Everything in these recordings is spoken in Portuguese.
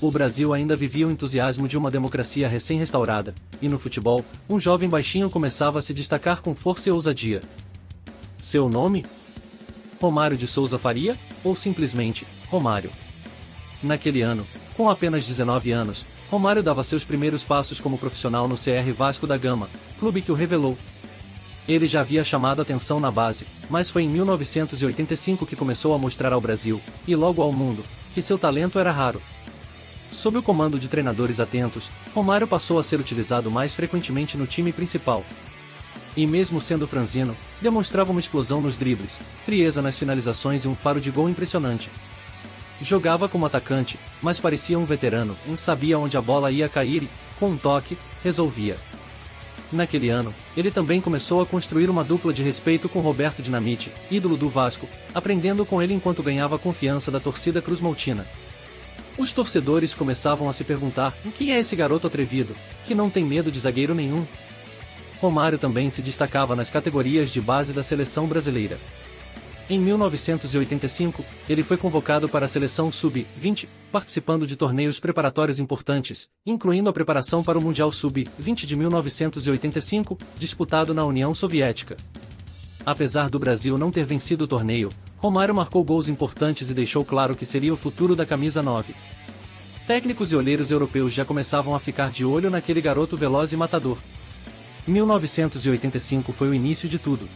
O Brasil ainda vivia o entusiasmo de uma democracia recém-restaurada, e no futebol, um jovem baixinho começava a se destacar com força e ousadia. Seu nome? Romário de Souza Faria, ou simplesmente, Romário. Naquele ano, com apenas 19 anos, Romário dava seus primeiros passos como profissional no CR Vasco da Gama, clube que o revelou. Ele já havia chamado atenção na base, mas foi em 1985 que começou a mostrar ao Brasil, e logo ao mundo, que seu talento era raro. Sob o comando de treinadores atentos, Romário passou a ser utilizado mais frequentemente no time principal. E mesmo sendo franzino, demonstrava uma explosão nos dribles, frieza nas finalizações e um faro de gol impressionante. Jogava como atacante, mas parecia um veterano, sabia onde a bola ia cair e, com um toque, resolvia. Naquele ano, ele também começou a construir uma dupla de respeito com Roberto Dinamite, ídolo do Vasco, aprendendo com ele enquanto ganhava a confiança da torcida cruzmaltina. Os torcedores começavam a se perguntar: quem é esse garoto atrevido, que não tem medo de zagueiro nenhum? Romário também se destacava nas categorias de base da seleção brasileira. Em 1985, ele foi convocado para a seleção sub-20, participando de torneios preparatórios importantes, incluindo a preparação para o Mundial Sub-20 de 1985, disputado na União Soviética. Apesar do Brasil não ter vencido o torneio, Romário marcou gols importantes e deixou claro que seria o futuro da camisa 9. Técnicos e olheiros europeus já começavam a ficar de olho naquele garoto veloz e matador. 1985 foi o início de tudo.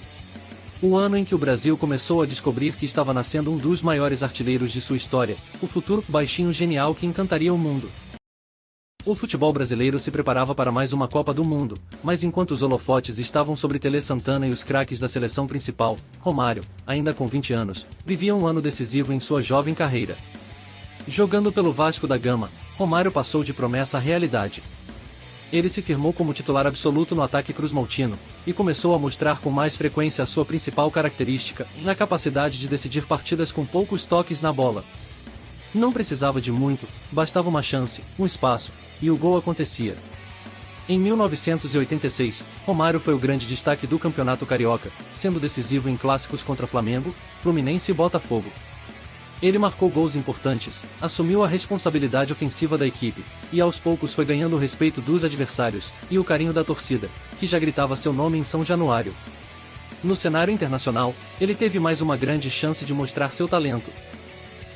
O ano em que o Brasil começou a descobrir que estava nascendo um dos maiores artilheiros de sua história, o futuro baixinho genial que encantaria o mundo. O futebol brasileiro se preparava para mais uma Copa do Mundo, mas enquanto os holofotes estavam sobre Tele Santana e os craques da seleção principal, Romário, ainda com 20 anos, vivia um ano decisivo em sua jovem carreira. Jogando pelo Vasco da Gama, Romário passou de promessa à realidade. Ele se firmou como titular absoluto no ataque cruzmaltino, e começou a mostrar com mais frequência a sua principal característica, na capacidade de decidir partidas com poucos toques na bola. Não precisava de muito, bastava uma chance, um espaço, e o gol acontecia. Em 1986, Romário foi o grande destaque do Campeonato Carioca, sendo decisivo em clássicos contra Flamengo, Fluminense e Botafogo. Ele marcou gols importantes, assumiu a responsabilidade ofensiva da equipe, e aos poucos foi ganhando o respeito dos adversários, e o carinho da torcida, que já gritava seu nome em São Januário. No cenário internacional, ele teve mais uma grande chance de mostrar seu talento.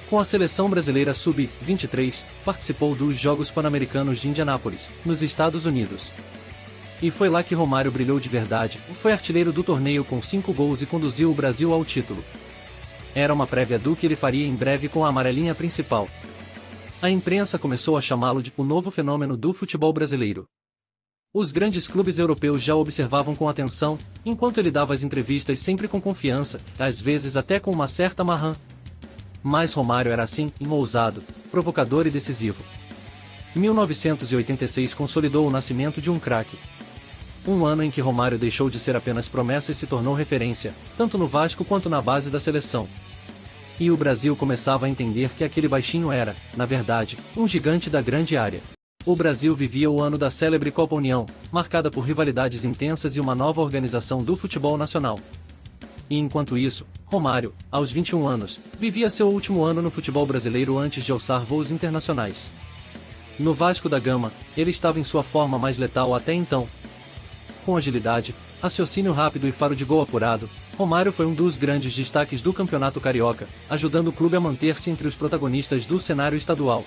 Com a seleção brasileira sub-23, participou dos Jogos Pan-Americanos de Indianápolis, nos Estados Unidos. E foi lá que Romário brilhou de verdade, foi artilheiro do torneio com 5 gols e conduziu o Brasil ao título. Era uma prévia do que ele faria em breve com a amarelinha principal. A imprensa começou a chamá-lo de o novo fenômeno do futebol brasileiro. Os grandes clubes europeus já o observavam com atenção, enquanto ele dava as entrevistas sempre com confiança, às vezes até com uma certa marrã. Mas Romário era assim, ousado, provocador e decisivo. 1986 consolidou o nascimento de um craque. Um ano em que Romário deixou de ser apenas promessa e se tornou referência, tanto no Vasco quanto na base da seleção. E o Brasil começava a entender que aquele baixinho era, na verdade, um gigante da grande área. O Brasil vivia o ano da célebre Copa União, marcada por rivalidades intensas e uma nova organização do futebol nacional. E enquanto isso, Romário, aos 21 anos, vivia seu último ano no futebol brasileiro antes de alçar voos internacionais. No Vasco da Gama, ele estava em sua forma mais letal até então. Com agilidade, raciocínio rápido e faro de gol apurado, Romário foi um dos grandes destaques do Campeonato Carioca, ajudando o clube a manter-se entre os protagonistas do cenário estadual.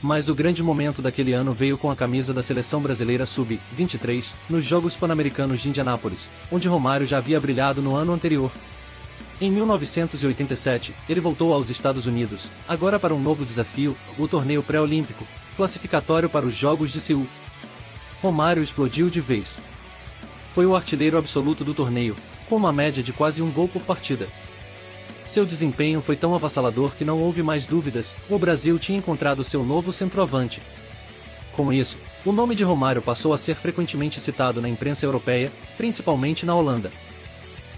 Mas o grande momento daquele ano veio com a camisa da seleção brasileira sub-23, nos Jogos Pan-Americanos de Indianápolis, onde Romário já havia brilhado no ano anterior. Em 1987, ele voltou aos Estados Unidos, agora para um novo desafio, o torneio pré-olímpico, classificatório para os Jogos de Seul. Romário explodiu de vez. Foi o artilheiro absoluto do torneio, com uma média de quase um gol por partida. Seu desempenho foi tão avassalador que não houve mais dúvidas, o Brasil tinha encontrado seu novo centroavante. Com isso, o nome de Romário passou a ser frequentemente citado na imprensa europeia, principalmente na Holanda.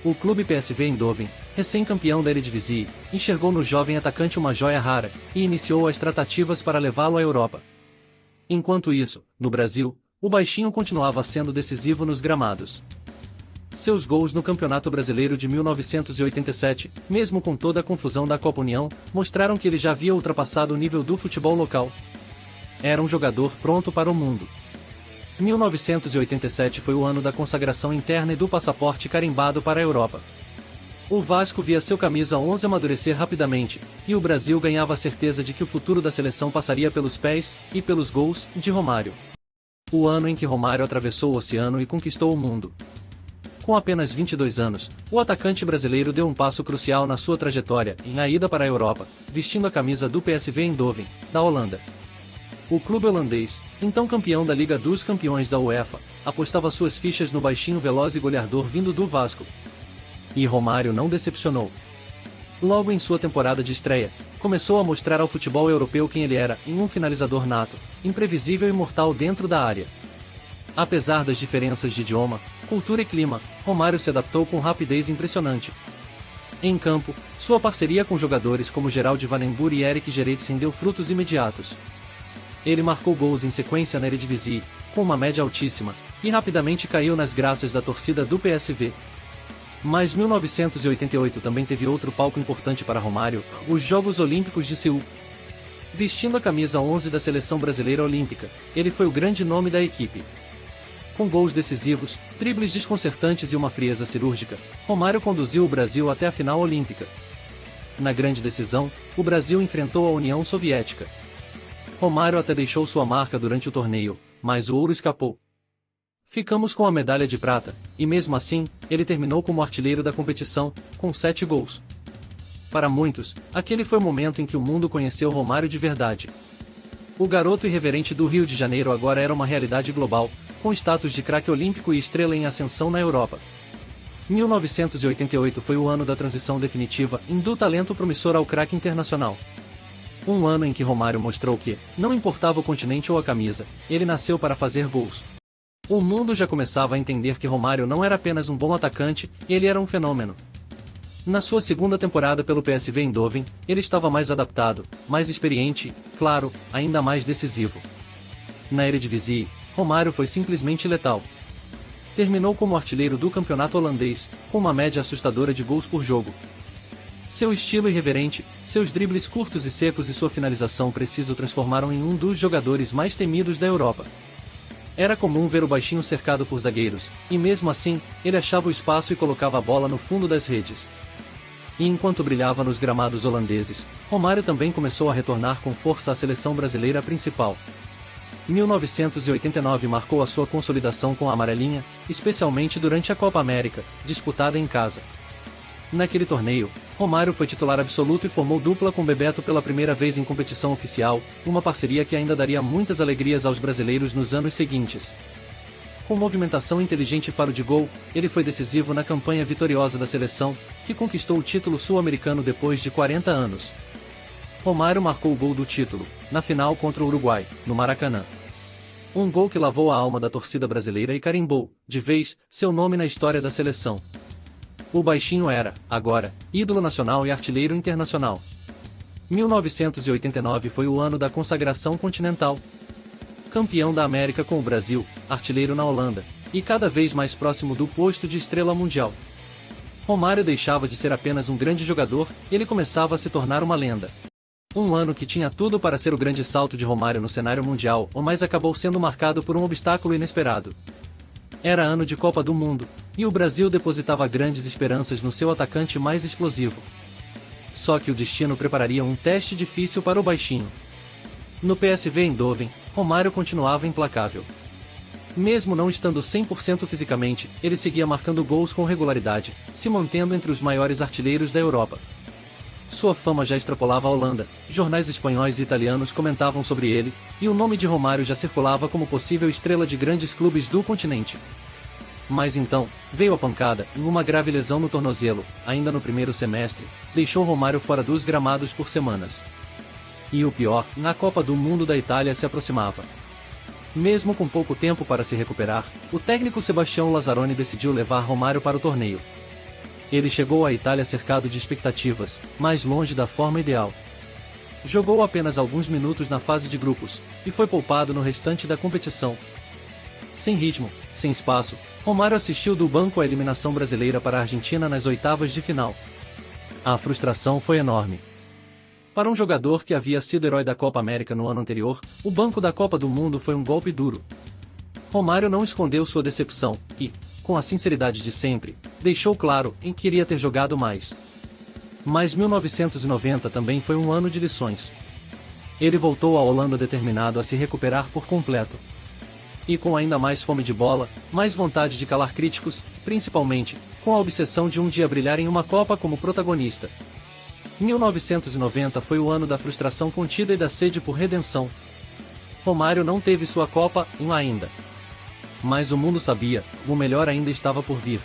O clube PSV Eindhoven, recém-campeão da Eredivisie, enxergou no jovem atacante uma joia rara, e iniciou as tratativas para levá-lo à Europa. Enquanto isso, no Brasil, o baixinho continuava sendo decisivo nos gramados. Seus gols no Campeonato Brasileiro de 1987, mesmo com toda a confusão da Copa União, mostraram que ele já havia ultrapassado o nível do futebol local. Era um jogador pronto para o mundo. 1987 foi o ano da consagração interna e do passaporte carimbado para a Europa. O Vasco via seu camisa 11 amadurecer rapidamente, e o Brasil ganhava a certeza de que o futuro da seleção passaria pelos pés, e pelos gols, de Romário. O ano em que Romário atravessou o oceano e conquistou o mundo. Com apenas 22 anos, o atacante brasileiro deu um passo crucial na sua trajetória, na ida para a Europa, vestindo a camisa do PSV Eindhoven, da Holanda. O clube holandês, então campeão da Liga dos Campeões da UEFA, apostava suas fichas no baixinho veloz e goleador vindo do Vasco. E Romário não decepcionou. Logo em sua temporada de estreia, começou a mostrar ao futebol europeu quem ele era, em um finalizador nato, imprevisível e mortal dentro da área. Apesar das diferenças de idioma, cultura e clima, Romário se adaptou com rapidez impressionante. Em campo, sua parceria com jogadores como Gerald Van Embuur e Erik Gerritsen deu frutos imediatos. Ele marcou gols em sequência na Eredivisie, com uma média altíssima, e rapidamente caiu nas graças da torcida do PSV. Mas 1988 também teve outro palco importante para Romário, os Jogos Olímpicos de Seul. Vestindo a camisa 11 da Seleção Brasileira Olímpica, ele foi o grande nome da equipe. Com gols decisivos, dribles desconcertantes e uma frieza cirúrgica, Romário conduziu o Brasil até a final olímpica. Na grande decisão, o Brasil enfrentou a União Soviética. Romário até deixou sua marca durante o torneio, mas o ouro escapou. Ficamos com a medalha de prata, e mesmo assim, ele terminou como artilheiro da competição, com 7 gols. Para muitos, aquele foi o momento em que o mundo conheceu Romário de verdade. O garoto irreverente do Rio de Janeiro agora era uma realidade global, com status de craque olímpico e estrela em ascensão na Europa. 1988 foi o ano da transição definitiva e do talento promissor ao craque internacional. Um ano em que Romário mostrou que, não importava o continente ou a camisa, ele nasceu para fazer gols. O mundo já começava a entender que Romário não era apenas um bom atacante, ele era um fenômeno. Na sua segunda temporada pelo PSV Eindhoven, ele estava mais adaptado, mais experiente, claro, ainda mais decisivo. Na Eredivisie, Romário foi simplesmente letal. Terminou como artilheiro do campeonato holandês, com uma média assustadora de gols por jogo. Seu estilo irreverente, seus dribles curtos e secos e sua finalização precisa o transformaram em um dos jogadores mais temidos da Europa. Era comum ver o baixinho cercado por zagueiros, e mesmo assim, ele achava o espaço e colocava a bola no fundo das redes. E enquanto brilhava nos gramados holandeses, Romário também começou a retornar com força à seleção brasileira principal. 1989 marcou a sua consolidação com a amarelinha, especialmente durante a Copa América, disputada em casa. Naquele torneio, Romário foi titular absoluto e formou dupla com Bebeto pela primeira vez em competição oficial, uma parceria que ainda daria muitas alegrias aos brasileiros nos anos seguintes. Com movimentação inteligente e faro de gol, ele foi decisivo na campanha vitoriosa da seleção, que conquistou o título sul-americano depois de 40 anos. Romário marcou o gol do título, na final contra o Uruguai, no Maracanã. Um gol que lavou a alma da torcida brasileira e carimbou, de vez, seu nome na história da seleção. O baixinho era, agora, ídolo nacional e artilheiro internacional. 1989 foi o ano da consagração continental. Campeão da América com o Brasil, artilheiro na Holanda, e cada vez mais próximo do posto de estrela mundial. Romário deixava de ser apenas um grande jogador, ele começava a se tornar uma lenda. Um ano que tinha tudo para ser o grande salto de Romário no cenário mundial, mas acabou sendo marcado por um obstáculo inesperado. Era ano de Copa do Mundo, e o Brasil depositava grandes esperanças no seu atacante mais explosivo. Só que o destino prepararia um teste difícil para o baixinho. No PSV Eindhoven, Romário continuava implacável. Mesmo não estando 100% fisicamente, ele seguia marcando gols com regularidade, se mantendo entre os maiores artilheiros da Europa. Sua fama já extrapolava a Holanda, jornais espanhóis e italianos comentavam sobre ele, e o nome de Romário já circulava como possível estrela de grandes clubes do continente. Mas então, veio a pancada, e uma grave lesão no tornozelo, ainda no primeiro semestre, deixou Romário fora dos gramados por semanas. E o pior, na Copa do Mundo da Itália se aproximava. Mesmo com pouco tempo para se recuperar, o técnico Sebastião Lazzaroni decidiu levar Romário para o torneio. Ele chegou à Itália cercado de expectativas, mas longe da forma ideal. Jogou apenas alguns minutos na fase de grupos, e foi poupado no restante da competição. Sem ritmo, sem espaço, Romário assistiu do banco à eliminação brasileira para a Argentina nas oitavas de final. A frustração foi enorme. Para um jogador que havia sido herói da Copa América no ano anterior, o banco da Copa do Mundo foi um golpe duro. Romário não escondeu sua decepção e, com a sinceridade de sempre, deixou claro em que queria ter jogado mais. Mas 1990 também foi um ano de lições. Ele voltou à Holanda determinado a se recuperar por completo. E com ainda mais fome de bola, mais vontade de calar críticos, principalmente, com a obsessão de um dia brilhar em uma Copa como protagonista. 1990 foi o ano da frustração contida e da sede por redenção. Romário não teve sua Copa ainda. Mas o mundo sabia, o melhor ainda estava por vir.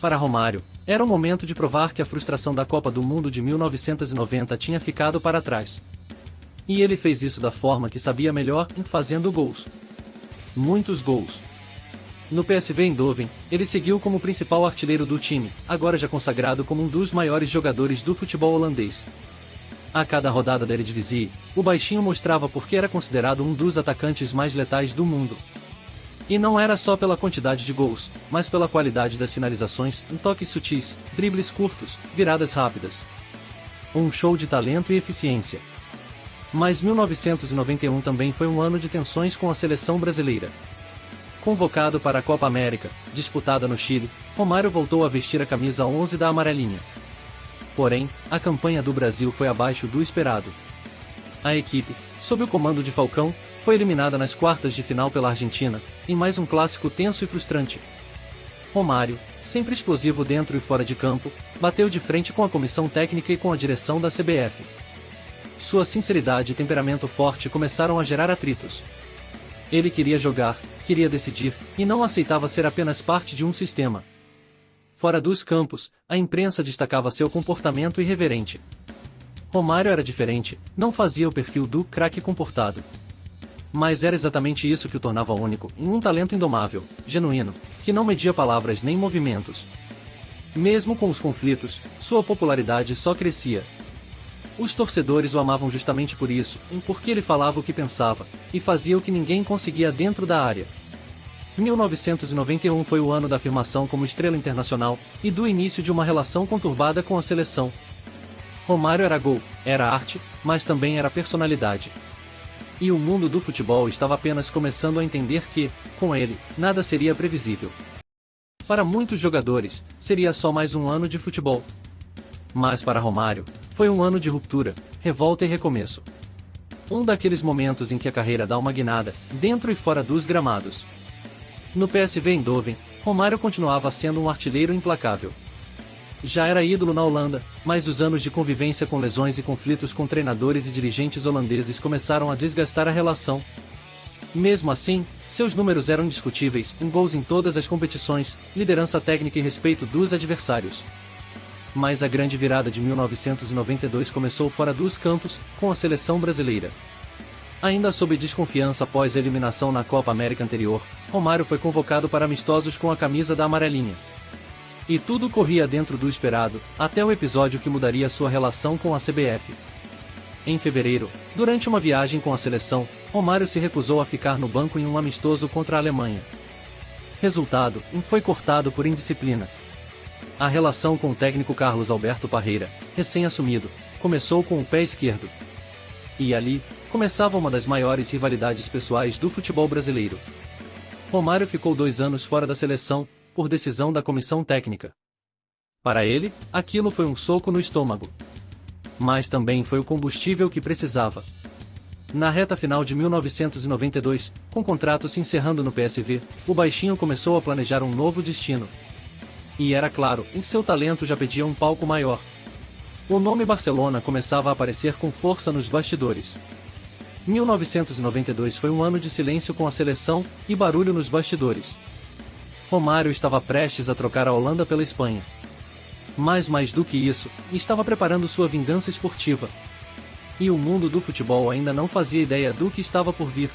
Para Romário, era o momento de provar que a frustração da Copa do Mundo de 1990 tinha ficado para trás. E ele fez isso da forma que sabia melhor, fazendo gols. Muitos gols. No PSV Eindhoven, ele seguiu como principal artilheiro do time, agora já consagrado como um dos maiores jogadores do futebol holandês. A cada rodada da Eredivisie, o baixinho mostrava por que era considerado um dos atacantes mais letais do mundo. E não era só pela quantidade de gols, mas pela qualidade das finalizações, toques sutis, dribles curtos, viradas rápidas. Um show de talento e eficiência. Mas 1991 também foi um ano de tensões com a seleção brasileira. Convocado para a Copa América, disputada no Chile, Romário voltou a vestir a camisa 11 da amarelinha. Porém, a campanha do Brasil foi abaixo do esperado. A equipe, sob o comando de Falcão, foi eliminada nas quartas de final pela Argentina, em mais um clássico tenso e frustrante. Romário, sempre explosivo dentro e fora de campo, bateu de frente com a comissão técnica e com a direção da CBF. Sua sinceridade e temperamento forte começaram a gerar atritos. Ele queria jogar, queria decidir, e não aceitava ser apenas parte de um sistema. Fora dos campos, a imprensa destacava seu comportamento irreverente. Romário era diferente, não fazia o perfil do craque comportado. Mas era exatamente isso que o tornava único, em um talento indomável, genuíno, que não media palavras nem movimentos. Mesmo com os conflitos, sua popularidade só crescia. Os torcedores o amavam justamente por isso, porque ele falava o que pensava, e fazia o que ninguém conseguia dentro da área. 1991 foi o ano da afirmação como estrela internacional, e do início de uma relação conturbada com a seleção. Romário era gol, era arte, mas também era personalidade. E o mundo do futebol estava apenas começando a entender que, com ele, nada seria previsível. Para muitos jogadores, seria só mais um ano de futebol. Mas para Romário, foi um ano de ruptura, revolta e recomeço. Um daqueles momentos em que a carreira dá uma guinada, dentro e fora dos gramados. No PSV Eindhoven, Romário continuava sendo um artilheiro implacável. Já era ídolo na Holanda, mas os anos de convivência com lesões e conflitos com treinadores e dirigentes holandeses começaram a desgastar a relação. Mesmo assim, seus números eram indiscutíveis, gols em todas as competições, liderança técnica e respeito dos adversários. Mas a grande virada de 1992 começou fora dos campos, com a seleção brasileira. Ainda sob desconfiança após a eliminação na Copa América anterior, Romário foi convocado para amistosos com a camisa da amarelinha. E tudo corria dentro do esperado, até o episódio que mudaria sua relação com a CBF. Em fevereiro, durante uma viagem com a seleção, Romário se recusou a ficar no banco em um amistoso contra a Alemanha. Resultado, foi cortado por indisciplina. A relação com o técnico Carlos Alberto Parreira, recém-assumido, começou com o pé esquerdo. E ali, começava uma das maiores rivalidades pessoais do futebol brasileiro. Romário ficou 2 anos fora da seleção, por decisão da comissão técnica. Para ele, aquilo foi um soco no estômago. Mas também foi o combustível que precisava. Na reta final de 1992, com contrato se encerrando no PSV, o baixinho começou a planejar um novo destino. E era claro, em seu talento já pedia um palco maior. O nome Barcelona começava a aparecer com força nos bastidores. 1992 foi um ano de silêncio com a seleção, e barulho nos bastidores. Romário estava prestes a trocar a Holanda pela Espanha. Mas mais do que isso, estava preparando sua vingança esportiva. E o mundo do futebol ainda não fazia ideia do que estava por vir.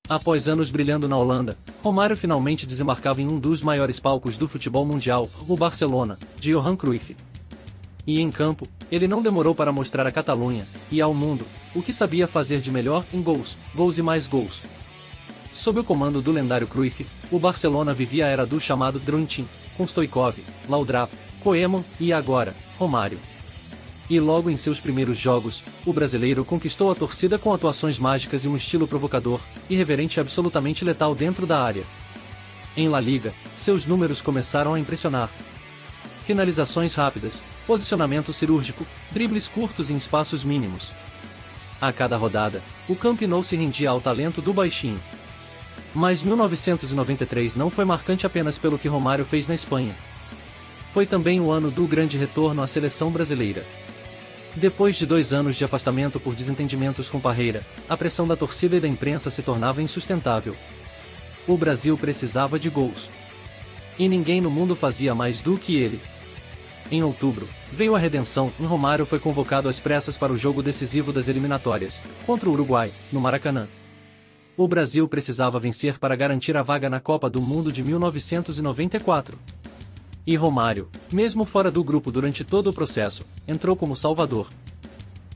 Após anos brilhando na Holanda, Romário finalmente desembarcava em um dos maiores palcos do futebol mundial, o Barcelona, de Johan Cruyff. E em campo, ele não demorou para mostrar à Catalunha, e ao mundo, o que sabia fazer de melhor em gols, gols e mais gols. Sob o comando do lendário Cruyff, o Barcelona vivia a era do chamado Dream Team, com Stoichkov, Laudrup, Koeman e agora, Romário. E logo em seus primeiros jogos, o brasileiro conquistou a torcida com atuações mágicas e um estilo provocador, irreverente e absolutamente letal dentro da área. Em La Liga, seus números começaram a impressionar. Finalizações rápidas, posicionamento cirúrgico, dribles curtos em espaços mínimos. A cada rodada, o Camp Nou se rendia ao talento do baixinho. Mas 1993 não foi marcante apenas pelo que Romário fez na Espanha. Foi também o ano do grande retorno à seleção brasileira. Depois de 2 anos de afastamento por desentendimentos com Parreira, a pressão da torcida e da imprensa se tornava insustentável. O Brasil precisava de gols. E ninguém no mundo fazia mais do que ele. Em outubro, veio a redenção e Romário foi convocado às pressas para o jogo decisivo das eliminatórias, contra o Uruguai, no Maracanã. O Brasil precisava vencer para garantir a vaga na Copa do Mundo de 1994. E Romário, mesmo fora do grupo durante todo o processo, entrou como salvador.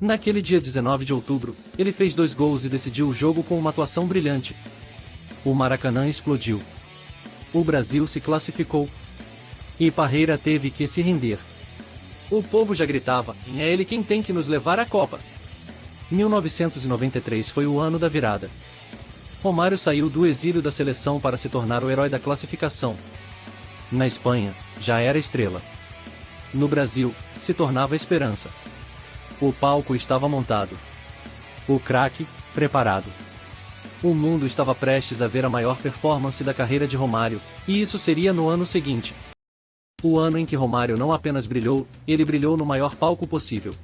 Naquele dia 19 de outubro, ele fez 2 gols e decidiu o jogo com uma atuação brilhante. O Maracanã explodiu. O Brasil se classificou. E Parreira teve que se render. O povo já gritava, é ele quem tem que nos levar à Copa. 1993 foi o ano da virada. Romário saiu do exílio da seleção para se tornar o herói da classificação. Na Espanha, já era estrela. No Brasil, se tornava esperança. O palco estava montado. O craque, preparado. O mundo estava prestes a ver a maior performance da carreira de Romário, e isso seria no ano seguinte. O ano em que Romário não apenas brilhou, ele brilhou no maior palco possível.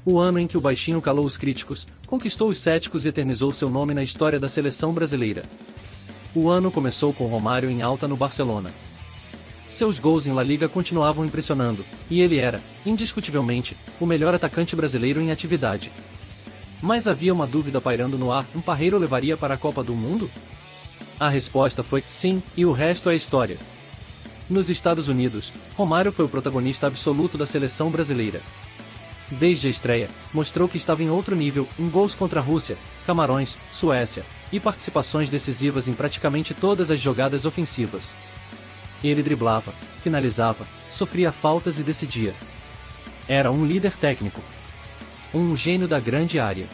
O ano em que o baixinho calou os críticos, conquistou os céticos e eternizou seu nome na história da seleção brasileira. O ano começou com Romário em alta no Barcelona. Seus gols em La Liga continuavam impressionando, e ele era, indiscutivelmente, o melhor atacante brasileiro em atividade. Mas havia uma dúvida pairando no ar: Parreira o levaria para a Copa do Mundo? A resposta foi sim, e o resto é história. Nos Estados Unidos, Romário foi o protagonista absoluto da seleção brasileira. Desde a estreia, mostrou que estava em outro nível, em gols contra a Rússia, Camarões, Suécia, e participações decisivas em praticamente todas as jogadas ofensivas. Ele driblava, finalizava, sofria faltas e decidia. Era um líder técnico. Um gênio da grande área.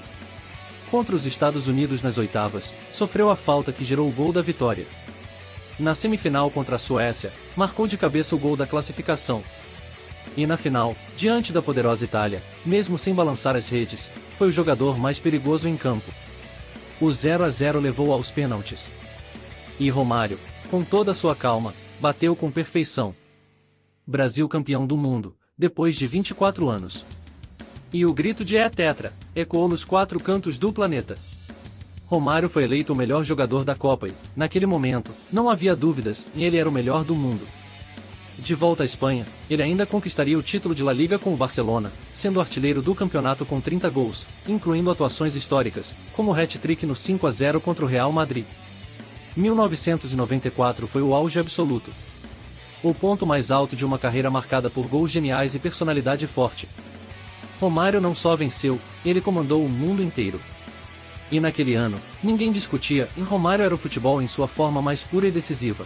Contra os Estados Unidos nas oitavas, sofreu a falta que gerou o gol da vitória. Na semifinal contra a Suécia, marcou de cabeça o gol da classificação. E na final, diante da poderosa Itália, mesmo sem balançar as redes, foi o jogador mais perigoso em campo. O 0-0 levou aos pênaltis. E Romário, com toda a sua calma, bateu com perfeição. Brasil campeão do mundo, depois de 24 anos. E o grito de "é tetra" ecoou nos 4 cantos do planeta. Romário foi eleito o melhor jogador da Copa e, naquele momento, não havia dúvidas, ele era o melhor do mundo. De volta à Espanha, ele ainda conquistaria o título de La Liga com o Barcelona, sendo artilheiro do campeonato com 30 gols, incluindo atuações históricas, como o hat-trick no 5-0 contra o Real Madrid. 1994 foi o auge absoluto. O ponto mais alto de uma carreira marcada por gols geniais e personalidade forte. Romário não só venceu, ele comandou o mundo inteiro. E naquele ano, ninguém discutia, e Romário era o futebol em sua forma mais pura e decisiva.